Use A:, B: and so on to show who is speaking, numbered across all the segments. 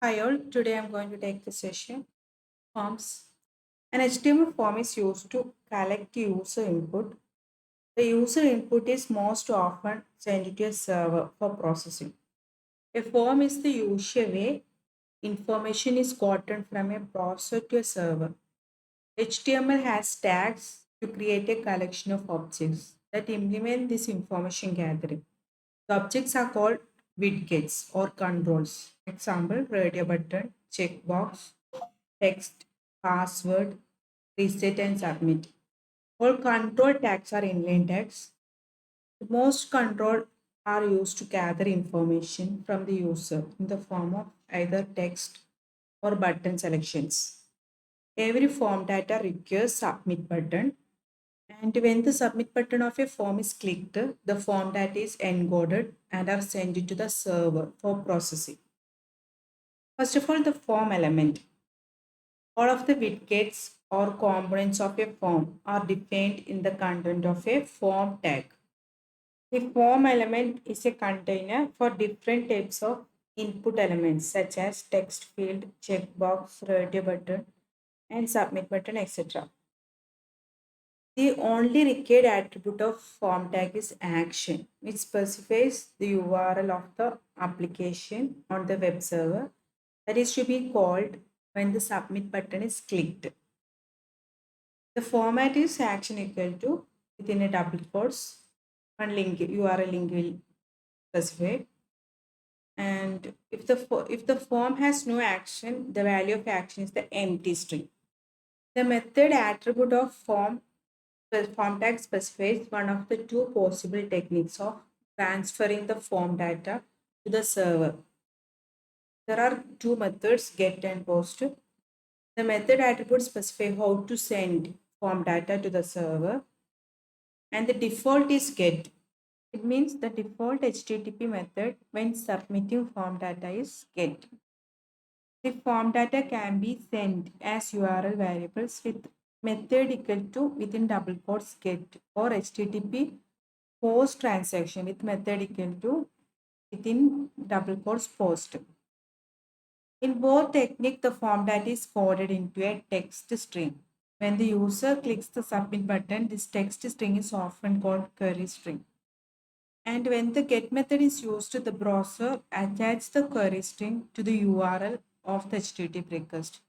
A: Hi all, today I'm going to take the session forms. An HTML form is used to collect user input. The user input is most often sent to a server for processing. A form is the usual way information is gotten from a browser to a server. HTML has tags to create a collection of objects that implement this information gathering. The objects are called widgets or controls. Example, radio button, checkbox, text, password, reset and submit. All control tags are inline tags. Most control are used to gather information from the user in the form of either text or button selections. Every form data requires submit button, and when the submit button of a form is clicked, the form data is encoded and are sent to the server for processing. First of all, the form element. All of the widgets or components of a form are defined in the content of a form tag. The form element is a container for different types of input elements such as text field, checkbox, radio button, and submit button, etc. The only required attribute of form tag is action, which specifies the URL of the application on the web server that is to be called when the submit button is clicked. The format is action equal to within a double quotes one link URL link will specify. And if the form has no action, the value of action is the empty string. The method attribute of form tag specifies one of the two possible techniques of transferring the form data to the server. There are two methods, get and post. The method attributes specify how to send form data to the server, and the default is get. It means the default HTTP method when submitting form data is get. The form data can be sent as URL variables with method equal to within double quotes get, or HTTP post transaction with method equal to within double quotes post. In both technique, the form data is coded into a text string. When the user clicks the submit button, this text string is often called query string. And when the get method is used, the browser attaches the query string to the URL of the HTTP request.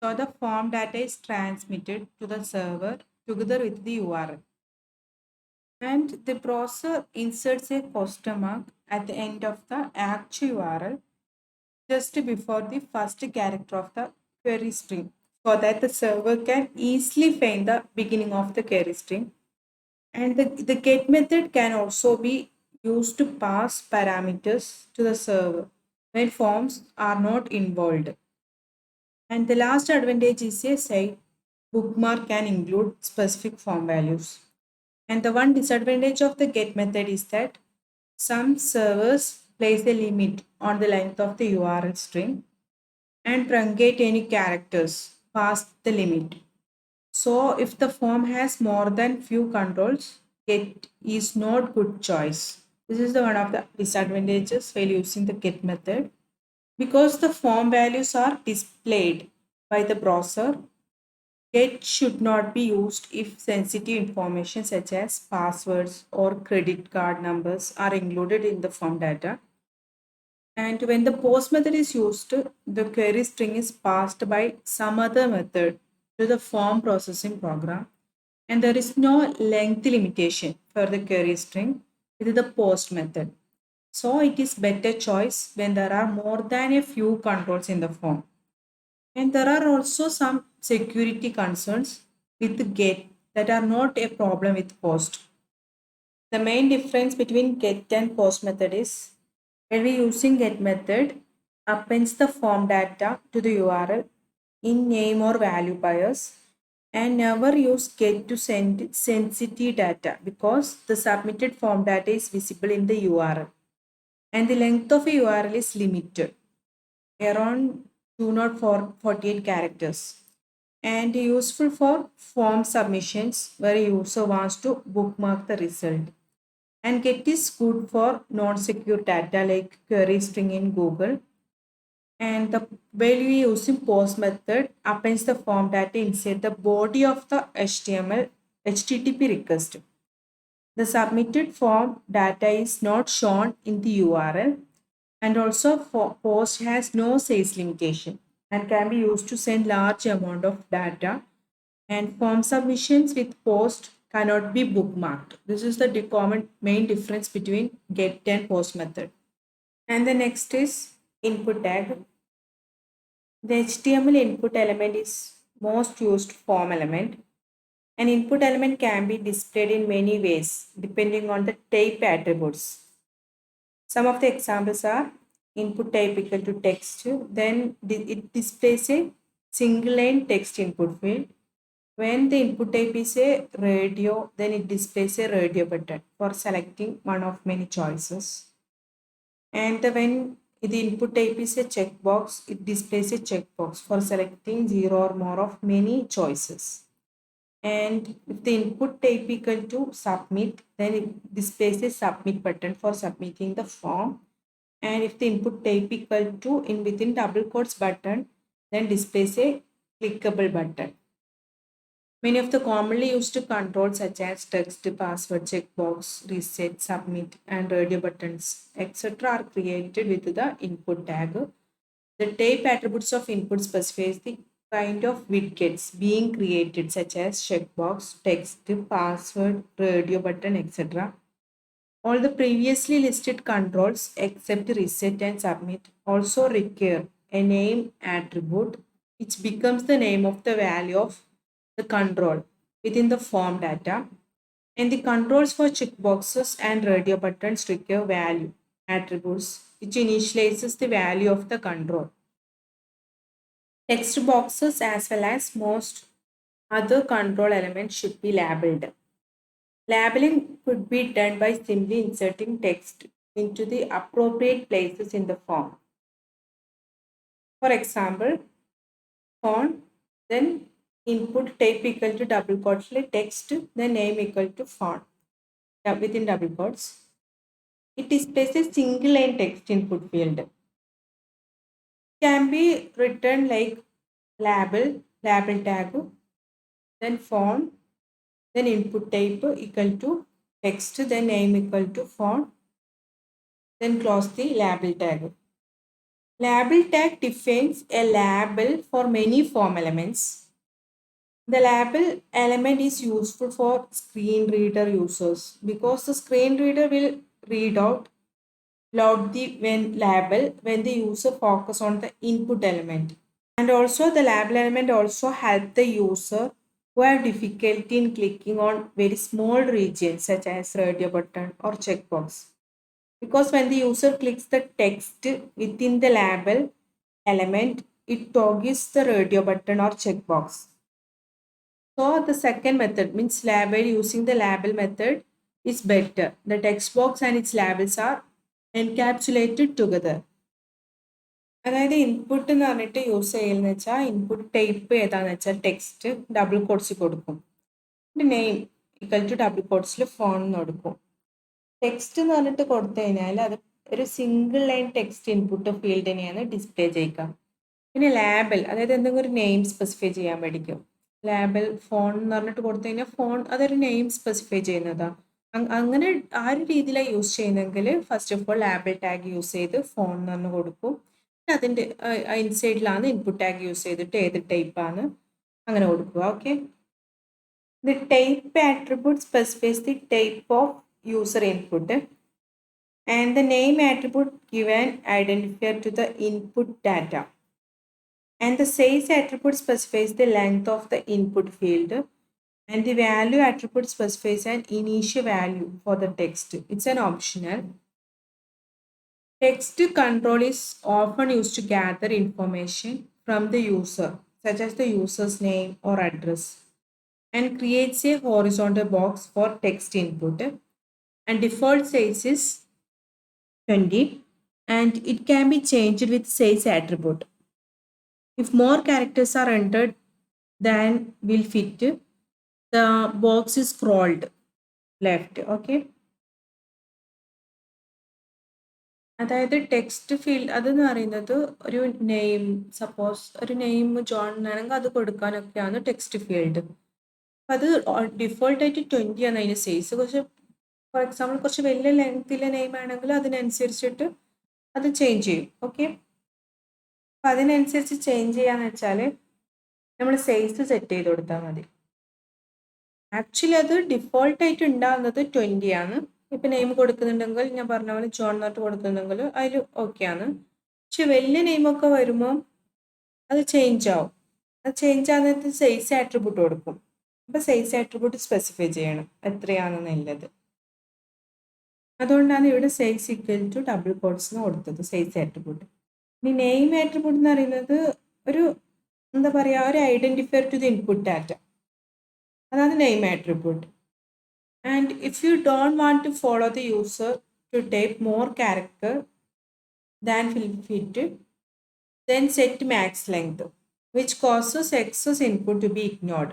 A: So the form data is transmitted to the server together with the URL. And the browser inserts a question mark at the end of the actual URL just before the first character of the query string so that the server can easily find the beginning of the query string. And the get method can also be used to pass parameters to the server when forms are not involved. And the last advantage is a site bookmark can include specific form values. And the one disadvantage of the get method is that some servers place a limit on the length of the URL string and truncate any characters past the limit. So if the form has more than few controls, get is not good choice. This is the one of the disadvantages while using the get method. Because the form values are displayed by the browser, get should not be used if sensitive information such as passwords or credit card numbers are included in the form data. And when the post method is used, the query string is passed by some other method to the form processing program, and there is no length limitation for the query string with the post method. So it is better choice when there are more than a few controls in the form. And there are also some security concerns with get that are not a problem with post. The main difference between get and post method is when we using get method appends the form data to the URL in name or value bias and never use get to send sensitive data because the submitted form data is visible in the URL and the length of a URL is limited around 248 characters and useful for form submissions where a user wants to bookmark the result. And get is good for non-secure data like query string in Google. And the while we using post method appends the form data inside the body of the HTML HTTP request. The submitted form data is not shown in the URL, and also post has no size limitation and can be used to send large amount of data, and form submissions with post cannot be bookmarked. This is the common main difference between get and post method. And the next is input tag. The HTML input element is most used form element. An input element can be displayed in many ways depending on the type attributes. Some of the examples are input type equal to text, then it displays a single line text input field. When the input type is a radio, then it displays a radio button for selecting one of many choices. And when the input type is a checkbox, it displays a checkbox for selecting zero or more of many choices. And if the input type equal to submit, then it displays a submit button for submitting the form. And if the input type equal to in within double quotes button, then displays a clickable button. Many of the commonly used controls such as text, password, checkbox, reset, submit, and radio buttons, etc. are created with the input tag. The type attributes of input specifies the kind of widgets being created such as checkbox, text, password, radio button, etc. All the previously listed controls except reset and submit also require a name attribute which becomes the name of the value of the control within the form data, and the controls for checkboxes and radio buttons require value attributes which initializes the value of the control. Text boxes as well as most other control elements should be labeled. Labeling could be done by simply inserting text into the appropriate places in the form. For example, font, then input type equal to double quotes text, then name equal to font within double quotes. It displays a single line text input field. Can be written like label tag, then font, then input type equal to text, then name equal to font, then close the label tag. Label tag defines a label for many form elements. The label element is useful for screen reader users because the screen reader will read out loud the when label when the user focus on the input element. And also the label element also help the user who have difficulty in clicking on very small regions such as radio button or checkbox. Because when the user clicks the text within the label element, it toggles the radio button or checkbox. So the second method means label using the label method is better. The text box and its labels are encapsulated together. അതായത് input എന്ന് പറഞ്ഞിട്ട് use ചെയ്യുന്നത് വെച്ചാൽ input type ഏതാന്ന് വെച്ചാൽ text double quotes കൊടുക്കും. Name equal to double കോട്ട്സിൽ phone എന്ന് കൊടുക്കും. ടെക്സ്റ്റ് എന്ന് പറഞ്ഞിട്ട് കൊടുത്തു കഴിഞ്ഞാൽ അത് ഒരു സിംഗിൾ ലൈൻ ടെക്സ്റ്റ് ഇൻപുട്ട് ഫീൽഡിനെയാണ് ഡിസ്പ്ലേ ചെയ്യുക. പിന്നെ ലാബൽ അതായത് എന്തെങ്കിലും ഒരു നെയിം സ്പെസിഫൈ ചെയ്യാൻ പഠിക്കും. ലാബൽ ഫോൺ എന്ന് പറഞ്ഞിട്ട് കൊടുത്തു കഴിഞ്ഞാൽ ഫോൺ അതൊരു നെയിം സ്പെസിഫൈ ചെയ്യുന്നതാണ്. അങ്ങനെ ആ ഒരു രീതിയിലാണ് യൂസ് ചെയ്യുന്നതെങ്കിൽ first of all label tag use ചെയ്ത് ഫോൺ എന്ന് പറഞ്ഞ് കൊടുക്കും. അതിൻ്റെ ഇൻസൈഡിലാണ് ഇൻപുട്ട് ടാഗ് യൂസ് ചെയ്തിട്ട് ഏത് ടൈപ്പാണ് അങ്ങനെ കൊടുക്കുക. Okay, the type attribute specifies the type of user input, and the name attribute give an identifier to the input data, and the size attribute specifies the length of the input field, and the value attribute specifies an initial value for the text. It's an optional. Text control is often used to gather information from the user such as the user's name or address, and creates a horizontal box for text input, and default size is 20, and it can be changed with size attribute. If more characters are entered than will fit, the box is scrolled left. Okay, അതായത് text field അതെന്ന് പറയുന്നത് ഒരു name, suppose ഒരു name John ആണെങ്കിൽ അത് കൊടുക്കാനൊക്കെയാണ് text field. അപ്പം അത് default ആയിട്ട് 20 ആണ് അതിന് സൈസ്. കുറച്ച് ഫോർ എക്സാമ്പിൾ കുറച്ച് വലിയ ലെങ്തിലെ നെയിം ആണെങ്കിൽ അതിനനുസരിച്ചിട്ട് അത് ചേഞ്ച് ചെയ്യും. ഓക്കെ, അപ്പം അതിനനുസരിച്ച് ചേഞ്ച് ചെയ്യാന്ന് വെച്ചാൽ നമ്മൾ സൈസ് സെറ്റ് ചെയ്ത് കൊടുത്താൽ മതി. ആക്ച്വലി അത് ഡിഫോൾട്ട് ആയിട്ട് ഉണ്ടാകുന്നത് 20 ആണ്. ഇപ്പം നെയിം കൊടുക്കുന്നുണ്ടെങ്കിൽ ഞാൻ പറഞ്ഞ പോലെ ജോൺ നോട്ട് കൊടുക്കുന്നുണ്ടെങ്കിൽ അതിൽ ഓക്കെ ആണ്. പക്ഷെ വലിയ നെയിമൊക്കെ വരുമ്പോൾ അത് ചേഞ്ച് ആവും. അത് ചേഞ്ച് ആകുന്നത് സൈസ് ആട്രിബ്യൂട്ട് കൊടുക്കും. അപ്പം സൈസ് ആട്രിബ്യൂട്ട് സ്പെസിഫൈ ചെയ്യണം എത്രയാണെന്നുള്ളത്. അതുകൊണ്ടാണ് ഇവിടെ size equal to double quotes എന്ന് കൊടുത്തത്, സൈസ് ആട്രിബ്യൂട്ട്. ഇനി നെയിം ആട്രിബ്യൂട്ട് എന്ന് പറയുന്നത് ഒരു എന്താ പറയുക, ഒരു identifier to the input data. അതാണ് name attribute. And if you don't want to follow the user to type more character than will fit, then set max length, which causes excess input to be ignored.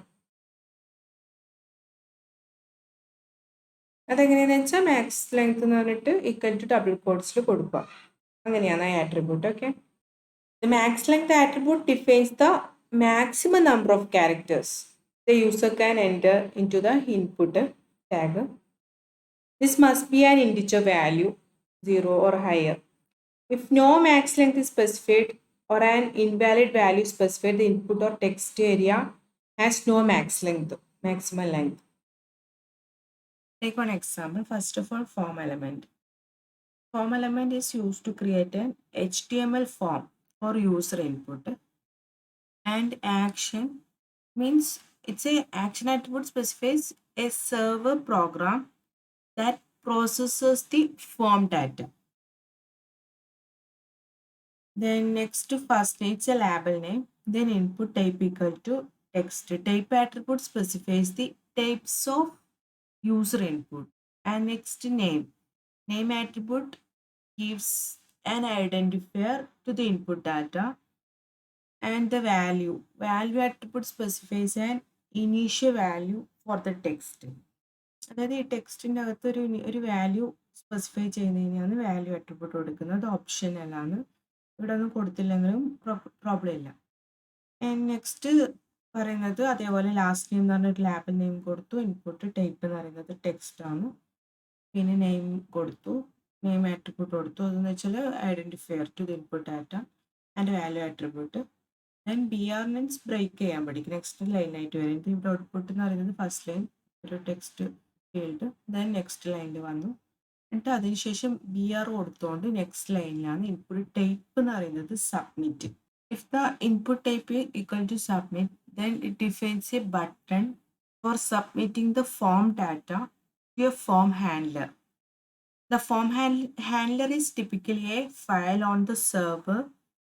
A: അതെങ്ങനെയാണെന്ന് വെച്ചാൽ max length എന്ന് പറഞ്ഞിട്ട് equal to double കോട്ട്സിൽ കൊടുക്കുക. അങ്ങനെയാണ് ആ attribute. Okay, the max length attribute defines the maximum number of characters the user can enter into the input tag. This must be an integer value, 0 or higher. If no max length is specified or an invalid value specified, the input or text area has no maximum length. Take one example. First of all, form element. Form element is used to create an HTML form for user input. And action means it's a action attribute specifies a server program that processes the form data. Then next first it's a label name. Then input type equal to text. Type attribute specifies the types of user input. And next name. Name attribute gives an identifier to the input data. And the value. Value attribute specifies an initial value for the text. അതായത് ഈ ടെക്സ്റ്റിൻ്റെ അകത്ത് ഒരു value specify ചെയ്യുന്നതിനാണ് value attribute കൊടുക്കുന്നത്. അത് ഓപ്ഷനലാണ്. ഇവിടെ ഒന്നും കൊടുത്തില്ലെങ്കിലും problem ഇല്ല. നെക്സ്റ്റ് പറയുന്നത് അതേപോലെ ലാസ്റ്റ് നെയിം എന്ന് പറഞ്ഞൊരു ലാബൽ നെയിം കൊടുത്തു. ഇൻപുട്ട് ടൈപ്പ് എന്ന് പറയുന്നത് ടെക്സ്റ്റ് ആണ്. പിന്നെ നെയിം കൊടുത്തു, നെയിം ആട്രിബ്യൂട്ട് കൊടുത്തു. അതെന്ന് വെച്ചാൽ identifier to the input data and value attribute. Then BR means break ചെയ്യാൻ പഠിക്കും. നെക്സ്റ്റ് ലൈനായിട്ട് വരും. ഇപ്പോൾ ഇവിടെ ഔട്ട്പുട്ട് എന്ന് പറയുന്നത് ഫസ്റ്റ് ലൈൻ ഒരു ടെക്സ്റ്റ് ഫീൽഡ്, ദെൻ നെക്സ്റ്റ് ലൈനിൽ വന്നു. എന്നിട്ട് അതിനുശേഷം BR കൊടുത്തുകൊണ്ട് നെക്സ്റ്റ് ലൈനിലാണ് ഇൻപുട്ട് ടൈപ്പ് എന്ന് പറയുന്നത് submit. If the input type equal to submit, then it defines a button for submitting the form data to a form handler. The form handler is typically a file on the server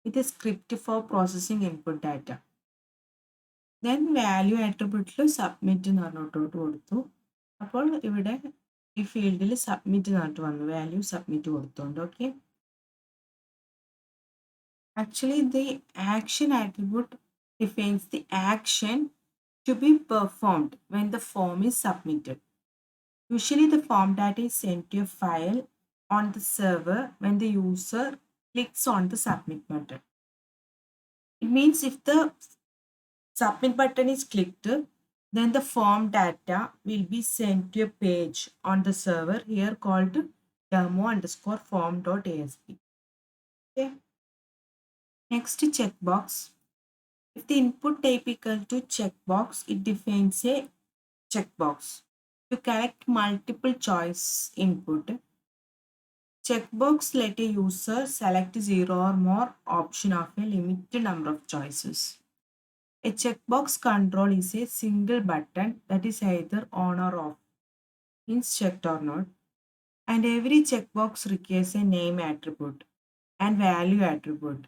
A: with a script for processing input data. Then value attribute submit എന്ന് പറഞ്ഞിട്ട് കൊടുത്തു. അപ്പോൾ ഇവിടെ ഈ ഫീൽഡിൽ submit എന്നിട്ട് വന്നു, value submit കൊടുത്തോണ്ട്. Okay, actually the action attribute defines the action to be performed when the form is submitted. Usually the form data is sent to a file on the server when the user clicks on the submit button. It means if the submit button is clicked, then the form data will be sent to a page on the server here called demo_form.asp. Okay. Next, checkbox. If the input type equal to checkbox, it defines a checkbox. To collect multiple choice input, checkbox let a user select 0 or more option of a limited number of choices. A checkbox control is a single button that is either on or off, means checked or not, and every checkbox requires a name attribute and value attribute,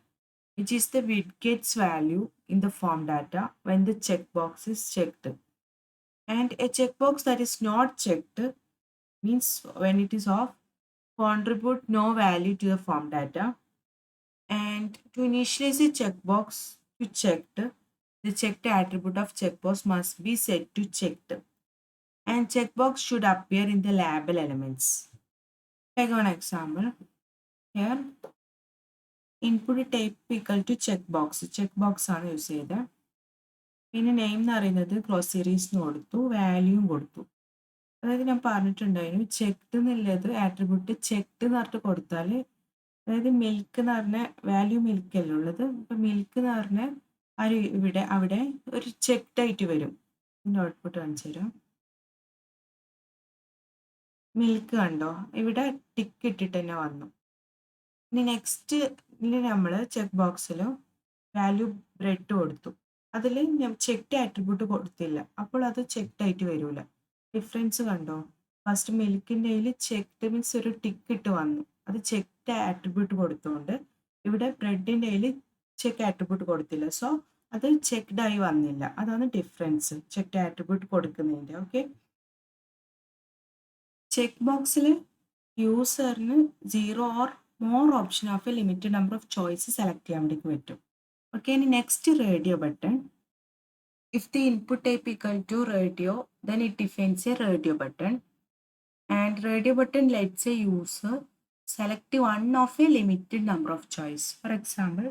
A: which is the widgets value in the form data when the checkbox is checked. And a checkbox that is not checked means when it is off, contribute no value to the form data. And to initialize a checkbox to checked, the checked attribute of checkbox must be set to checked. And checkbox should appear in the label elements. Take one example. Here input type equal to check box ആണ് use ചെയ്തത്. പിന്നെ name എന്ന് പറയുന്നത് groceries എന്ന് കൊടുത്തു, വാല്യൂയും കൊടുത്തു. അതായത് ഞാൻ പറഞ്ഞിട്ടുണ്ടായിരുന്നു ചെക്ക്ഡ് എന്നുള്ളത് ആട്രിബ്യൂട്ട് ചെക്ക്ഡ് എന്ന് പറഞ്ഞിട്ട് കൊടുത്താൽ, അതായത് മിൽക്ക് എന്ന് പറഞ്ഞ വാല്യൂ മിൽക്ക് അല്ലേ ഉള്ളത്, ഇപ്പം മിൽക്ക് എന്ന് പറഞ്ഞ അവിടെ ഒരു ചെക്ക്ഡ് ആയിട്ട് വരും. ഇതിൻ്റെ ഔട്ട്പുട്ട് കാണിച്ചു തരാം. മിൽക്ക് കണ്ടോ, ഇവിടെ ടിക്ക് ഇട്ടിട്ട് തന്നെ വന്നു. ഇനി നെക്സ്റ്റ് നമ്മൾ ചെക്ക് ബോക്സിൽ വാല്യൂ ബ്രെഡ് കൊടുത്തു. അതിൽ ഞാൻ ചെക്ക്ഡ് ആട്രിബ്യൂട്ട് കൊടുത്തില്ല, അപ്പോൾ അത് ചെക്ക്ഡ് ആയിട്ട് വരില്ല. ഡിഫറൻസ് കണ്ടോ? ഫസ്റ്റ് മിൽക്കിൻ്റെ ചെക്ക്ഡ് മീൻസ് ഒരു ടിക്ക് ഇട്ട് വന്നു, അത് ചെക്ക്ഡ് ആട്രിബ്യൂട്ട് കൊടുത്തുകൊണ്ട്. ഇവിടെ ബ്രെഡിൻ്റെ ചെക്ക് ആട്രിബ്യൂട്ട് കൊടുത്തില്ല, സോ അത് ചെക്ക്ഡ് ആയി വന്നില്ല. അതാണ് ഡിഫറൻസ് ചെക്ക്ഡ് ആട്രിബ്യൂട്ട് കൊടുക്കുന്നതിൻ്റെ. ഓക്കെ, ചെക്ക് ബോക്സിൽ യൂസറിന് 0 or more option of a limited number of choice select ചെയ്യാൻ വേണ്ടി പറ്റും. ഓക്കെ, ഇനി next radio button. If the input type equal to radio, then it defines a radio button. And radio button lets a user select one of a limited number of choice. For example,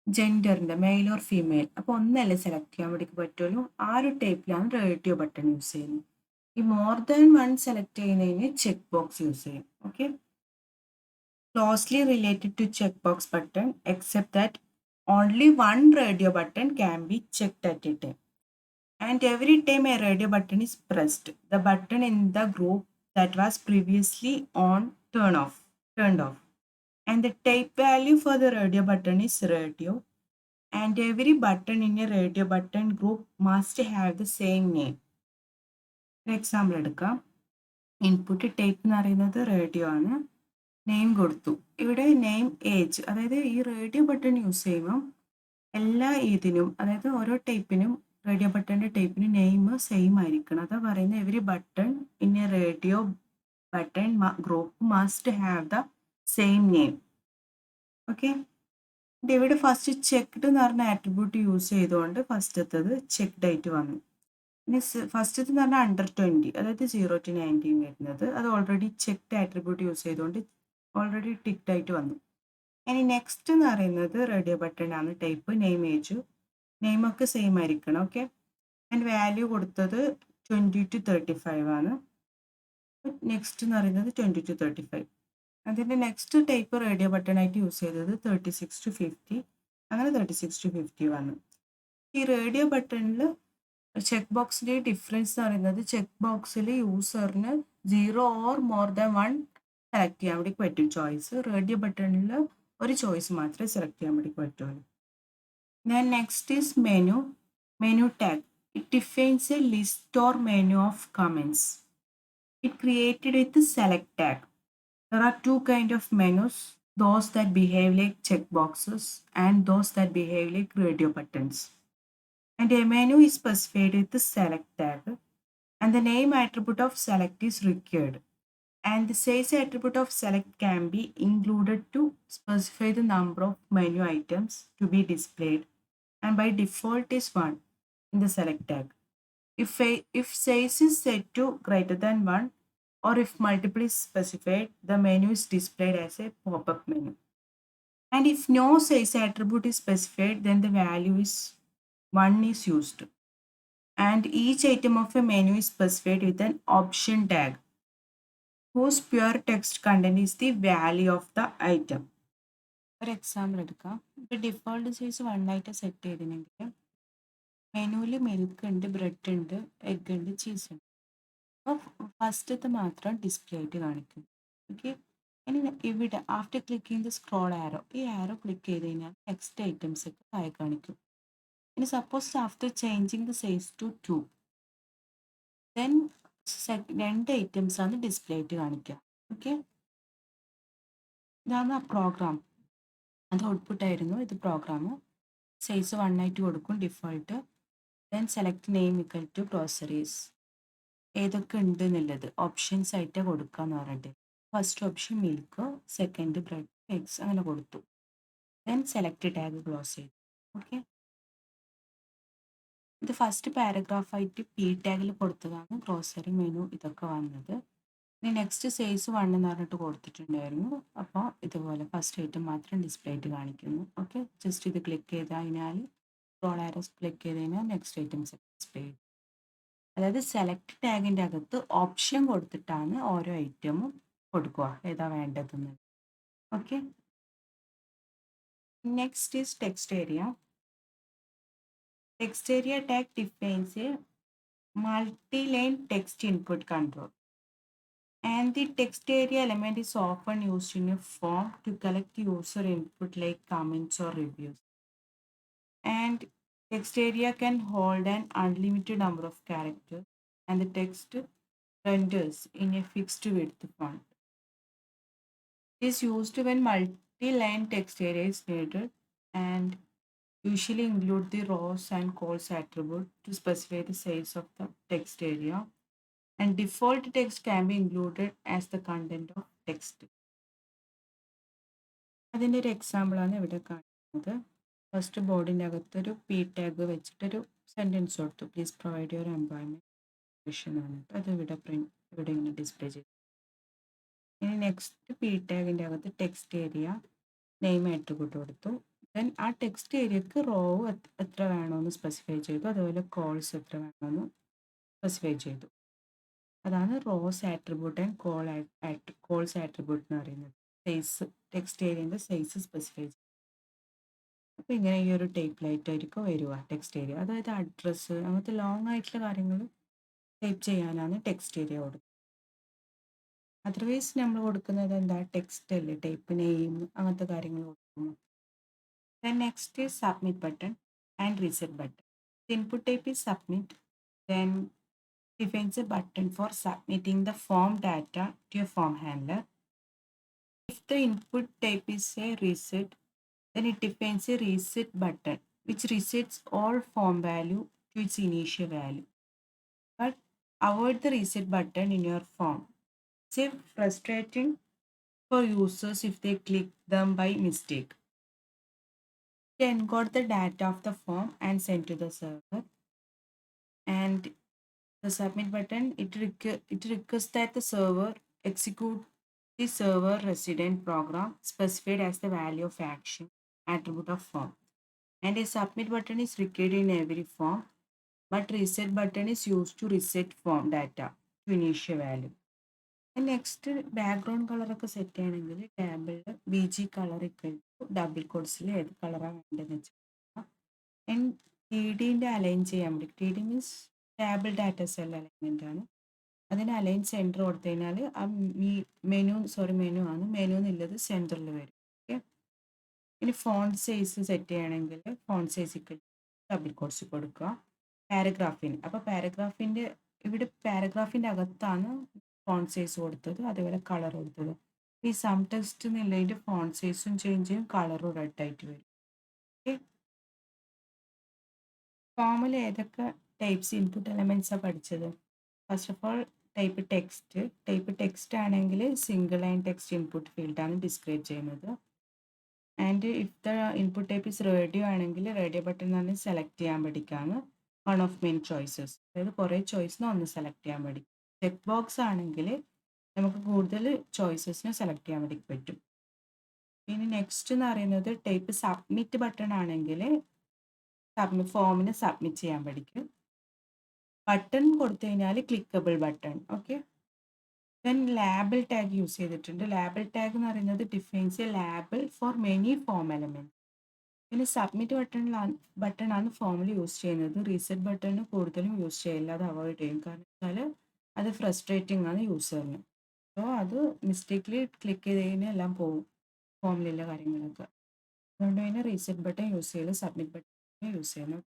A: ജെൻഡറിൻ്റെ male or female, അപ്പോൾ ഒന്നല്ലേ select ചെയ്യാൻ വേണ്ടി പറ്റുള്ളൂ. ആ ഒരു ടൈപ്പിലാണ് radio button use ചെയ്യുന്നത്. ഈ മോർ ദാൻ വൺ സെലക്ട് ചെയ്യുന്നതിന് ചെക്ക് ബോക്സ് യൂസ് ചെയ്യും. Okay, closely related to check box button except that only one radio button can be checked at a time. And every time a radio button is pressed, the button in the group that was previously on turned off. And the type value for the radio button is radio. And every button in a radio button group must have the same name. For example, എടുക്കാം. Input type എന്ന് പറയുന്നത് radio ആണ്. Name കൊടുത്തു. ഇവിടെ name age, അതായത് ഈ radio button use ചെയ്യുമ്പം എല്ലാ ഇതിനും, അതായത് ഓരോ ടൈപ്പിനും റേഡിയോ ബട്ടൻ്റെ ടൈപ്പിന് നെയിം സെയിം ആയിരിക്കണം. അതാ പറയുന്നത് every button in A radio button group must have the same name. Okay, ഇവിടെ ഫസ്റ്റ് ചെക്ക്ഡ് എന്ന് പറഞ്ഞ ആട്രിബ്യൂട്ട് യൂസ് ചെയ്തുകൊണ്ട് ഫസ്റ്റത്തത് ചെക്ക്ഡ് ആയിട്ട് വന്നു. ഇനി ഫസ്റ്റത്ത് എന്ന് പറഞ്ഞാൽ അണ്ടർ 20, അതായത് 0 to 19 വരുന്നത്, അത് ഓൾറെഡി ചെക്ക്ഡ് ആട്രിബ്യൂട്ട് യൂസ് ചെയ്തുകൊണ്ട് ഓൾറെഡി ടിക്ഡ് ആയിട്ട് വന്നു. ഇനി നെക്സ്റ്റ് എന്ന് പറയുന്നത് റേഡിയോ ബട്ടൺ ആണ്, ടൈപ്പ് നെയിം ഏജ്, നെയിമൊക്കെ സെയിം ആയിരിക്കണം. ഓക്കെ, ആൻഡ് വാല്യൂ കൊടുത്തത് 20 to 35 ആണ്. നെക്സ്റ്റ് എന്ന് പറയുന്നത് 20 to 35. അതിൻ്റെ നെക്സ്റ്റ് ടൈപ്പ് റേഡിയോ ബട്ടൺ ആയിട്ട് യൂസ് ചെയ്തത് 36 to 50, അങ്ങനെ 36 to 50 വന്നു. ഈ റേഡിയോ ബട്ടണിൽ ചെക്ക് ബോക്സിൻ്റെ ഡിഫറൻസ് എന്ന് പറയുന്നത്, ചെക്ക് ബോക്സിൽ യൂസറിന് 0 ഓർ മോർ ദാൻ 1 സെലക്ട് ചെയ്യാൻ വേണ്ടി പറ്റും ചോയ്സ്. റേഡിയോ ബട്ടണിൽ ഒരു ചോയ്സ് മാത്രമേ സെലക്ട് ചെയ്യാൻ വേണ്ടി പറ്റുള്ളൂ. Then next is menu tag. It defines a list or menu of comments. It created with the select tag. There are two kinds of menus, those that behave like checkboxes and those that behave like radio buttons. And a menu is specified with the select tag, and the name attribute of select is required. And the size attribute of select can be included to specify the number of menu items to be displayed, and by default is 1 in the select tag. If size is set to greater than 1, or if multiple is specified, the menu is displayed as a pop-up menu. And if no size attribute is specified, then the value is 1 is used. And each item of a menu is specified with an option tag, whose pure text content is the value of the item. ഒരു example എടുക്കാം. ഇപ്പോൾ default size 1 ആയിട്ട് set ചെയ്തിട്ടുണ്ടെങ്കിൽ മെനുവിൽ milk ഉണ്ട്, bread ഉണ്ട്, egg ഉണ്ട്, cheese ഉണ്ട്. അപ്പോൾ ഫസ്റ്റത്തെ മാത്രം ഡിസ്പ്ലേ ആയിട്ട് കാണിക്കും. ഓക്കെ, ഇനി ഇവിടെ ആഫ്റ്റർ ക്ലിക്കിംഗ് ദ സ്ക്രോൾ ആരോ, ഈ ആരോ ക്ലിക്ക് ചെയ്ത് കഴിഞ്ഞാൽ നെക്സ്റ്റ് ഐറ്റംസ് ഒക്കെ താഴെ കാണിക്കും. ഇനി suppose after changing the size to 2, then 2 items ആണ് ഡിസ്പ്ലേ ആയിട്ട് കാണിക്കുക. ഓക്കെ, ഇതാണ് ആ പ്രോഗ്രാം. അത് ഔട്ട്പുട്ട് ആയിരുന്നു. ഇത് പ്രോഗ്രാം. സൈസ് 1 ആയിട്ട് കൊടുക്കും default. Then select name equal to groceries, ഏതൊക്കെ ഉണ്ട് എന്നുള്ളത് ഓപ്ഷൻസ് ആയിട്ട് കൊടുക്കാന്ന് പറഞ്ഞിട്ട്, first option milk, second bread, eggs, അങ്ങനെ കൊടുത്തു. ദെൻ സെലക്ട് ടാഗ് ക്ലോസ് ചെയ്തു. ഓക്കെ, ഇത് ഫസ്റ്റ് പാരഗ്രാഫായിട്ട് പി ടാഗിൽ കൊടുത്തതാണ് ഗ്രോസറി മെനു ഇതൊക്കെ വന്നത്. ഇനി നെക്സ്റ്റ് സൈസ് 1 എന്ന് പറഞ്ഞിട്ട് കൊടുത്തിട്ടുണ്ടായിരുന്നു. അപ്പോൾ ഇതുപോലെ ഫസ്റ്റ് ഐറ്റം മാത്രം ഡിസ്പ്ലേ ആയിട്ട് കാണിക്കുന്നു. ഓക്കെ, ജസ്റ്റ് ഇത് ക്ലിക്ക് ചെയ്ത് കഴിഞ്ഞാൽ സ്ക്രോൾ ആരോസ് ക്ലിക്ക് ചെയ്ത് കഴിഞ്ഞാൽ നെക്സ്റ്റ് ഐറ്റംസ് ഡിസ്പ്ലേ ചെയ്യും. അതായത് സെലക്ട് ടാഗിൻ്റെ അകത്ത് ഓപ്ഷൻ കൊടുത്തിട്ടാണ് ഓരോ ഐറ്റമും കൊടുക്കുക ഏതാ വേണ്ടതെന്ന്. Okay, next is text area. Text area tag defines a multi-line text input control. And the text area element is often used in a form to collect user input like comments or reviews. And text area can hold an unlimited number of characters, and the text renders in a fixed width font. It is used when multi-line text area is needed and usually include the rows and calls attribute to specify the size of the text area. And default text can be included as the content of text. അതിൻ്റെ ഒരു എക്സാമ്പിളാണ് ഇവിടെ കാണിക്കുന്നത്. First ബോർഡിൻ്റെ അകത്തൊരു P tag വെച്ചിട്ടൊരു sentence കൊടുത്തു, please provide your employment ആണ്. അത് ഇവിടെ ഇങ്ങനെ ഡിസ്പ്ലേ ചെയ്തു. ഇനി നെക്സ്റ്റ് പി ടാഗിൻ്റെ അകത്ത് ടെക്സ്റ്റ് ഏരിയ നെയിം ആട്രിബ്യൂട്ട് കൊടുത്തു. ദെൻ ആ ടെക്സ്റ്റ് ഏരിയക്ക് റോ എത്ര വേണമെന്ന് സ്പെസിഫൈ ചെയ്തു, അതുപോലെ കോൾസ് എത്ര വേണമെന്ന് സ്പെസിഫൈ ചെയ്തു. അതാണ് rose attribute and calls attribute എന്ന് പറയുന്നത്. സൈസ് ടെക്സ്റ്റ് ഏരിയൻ്റെ സൈസ് സ്പെസിഫൈ ചെയ്യും. അപ്പോൾ ഇങ്ങനെ ഈ ഒരു ടൈപ്പിലായിട്ടായിരിക്കും വരിക ടെക്സ്റ്റ് ഏരിയ. അതായത് അഡ്രസ്സ് അങ്ങനത്തെ ലോങ് ആയിട്ടുള്ള കാര്യങ്ങൾ ടൈപ്പ് ചെയ്യാനാണ് ടെക്സ്റ്റ് ഏരിയ കൊടുക്കുന്നത്. അതർവൈസ് നമ്മൾ കൊടുക്കുന്നത് എന്താ, ടെക്സ്റ്റ് അല്ലേ, ടൈപ്പ് നെയിം അങ്ങനത്തെ കാര്യങ്ങൾ കൊടുക്കുന്നു. Then next is submit button and reset button. Input type is submit. Then defines a button for submitting the form data to a form handler. If the input type is a reset, then it defines a reset button, which resets all form value to its initial value. But avoid the reset button in your form. It's frustrating for users if they click them by mistake. They encode the data of the form and send to the server. And the submit button, it requests that the server execute the server resident program specified as the value of action attribute of form. And a submit button is required in every form, but reset button is used to reset form data to initial value. Next background കളറൊക്കെ set ചെയ്യണമെങ്കിൽ ടാബിളിൽ BG colour double കോഡ്സിൽ ഏത് കളറാണ് വേണ്ടതെന്ന് വെച്ചാൽ and TDൻ്റെ align ചെയ്യാൻ വേണ്ടി, TD means table data cell alignment ആണ്. അതിന് അലൈൻ സെൻറ്റർ കൊടുത്തു കഴിഞ്ഞാൽ ആ മെനു ആണ്, മെനു എന്നുള്ളത് സെൻറ്ററിൽ വരും. ഓക്കെ, ഇനി ഫോണ്ട് സൈസ് സെറ്റ് ചെയ്യണമെങ്കിൽ ഫോണ്ട് സൈസ് ഡബിൾ കോഡ്സ് കൊടുക്കുക. പാരഗ്രാഫിന്, അപ്പോൾ പാരഗ്രാഫിൻ്റെ അകത്താണ് ഫോണ്ട് സൈസ് കൊടുത്തത്, അതേപോലെ കളർ കൊടുത്തത്. ഈ സം ടെക്സ്റ്റ് എന്നുള്ളതിൻ്റെ ഫോണ്ട് സൈസും ചേഞ്ച് ചെയ്യും, കളറും റെഡ് ആയിട്ട് വരും. ഓക്കെ, ഫോമിൽ ഏതൊക്കെ ടൈപ്സ് ഇൻപുട്ട് എലമെൻറ്റ്സാണ് പഠിച്ചത്? First of all type text ആണെങ്കിൽ സിംഗിൾ ലൈൻ ടെക്സ്റ്റ് ഇൻപുട്ട് ഫീൽഡാണ് ഡിസ്ക്രൈബ് ചെയ്യുന്നത്. And if the input type is radio ആണെങ്കിൽ റേഡിയോ ബട്ടൺ ആണ് സെലക്ട് ചെയ്യാൻ പഠിക്കാണ്. വൺ ഓഫ് മെയിൻ ചോയ്സസ്, അതായത് കുറേ ചോയ്സിന് ഒന്ന് സെലക്ട് ചെയ്യാൻ പഠിക്കും. ചെക്ക് ബോക്സ് ആണെങ്കിൽ നമുക്ക് കൂടുതൽ ചോയ്സസിന് സെലക്ട് ചെയ്യാൻ വേണ്ടി പറ്റും. ഇനി നെക്സ്റ്റ് എന്ന് പറയുന്നത് ടൈപ്പ് സബ്മിറ്റ് ബട്ടൺ ആണെങ്കിൽ ഫോമിന് സബ്മിറ്റ് ചെയ്യാൻ പഠിക്കും. ബട്ടൺ കൊടുത്തു കഴിഞ്ഞാൽ clickable button. Okay, then ലാബിൾ tag use ചെയ്തിട്ടുണ്ട്. ലാബിൾ ടാഗ് എന്ന് പറയുന്നത് defines A ലാബിൾ for many form element. പിന്നെ സബ്മിറ്റ് ബട്ടൺ ആണ് ഫോമിൽ യൂസ് ചെയ്യുന്നത്. റീസെറ്റ് ബട്ടൺ കൂടുതലും യൂസ് ചെയ്യില്ല, അത് അവോയ്ഡ് ചെയ്യും. കാരണം വെച്ചാൽ അത് ഫ്രസ്ട്രേറ്റിംഗ് ആണ് യൂസറിന്. അപ്പോൾ അത് മിസ്റ്റേക്കിൽ ക്ലിക്ക് ചെയ്ത് കഴിഞ്ഞാൽ എല്ലാം പോകും, ഫോമിലുള്ള കാര്യങ്ങളൊക്കെ. അതുകൊണ്ട് തന്നെ റീസെറ്റ് ബട്ടൺ യൂസ് ചെയ്യല്, സബ്മിറ്റ് ബട്ടൺ യൂസ് ചെയ്യണം.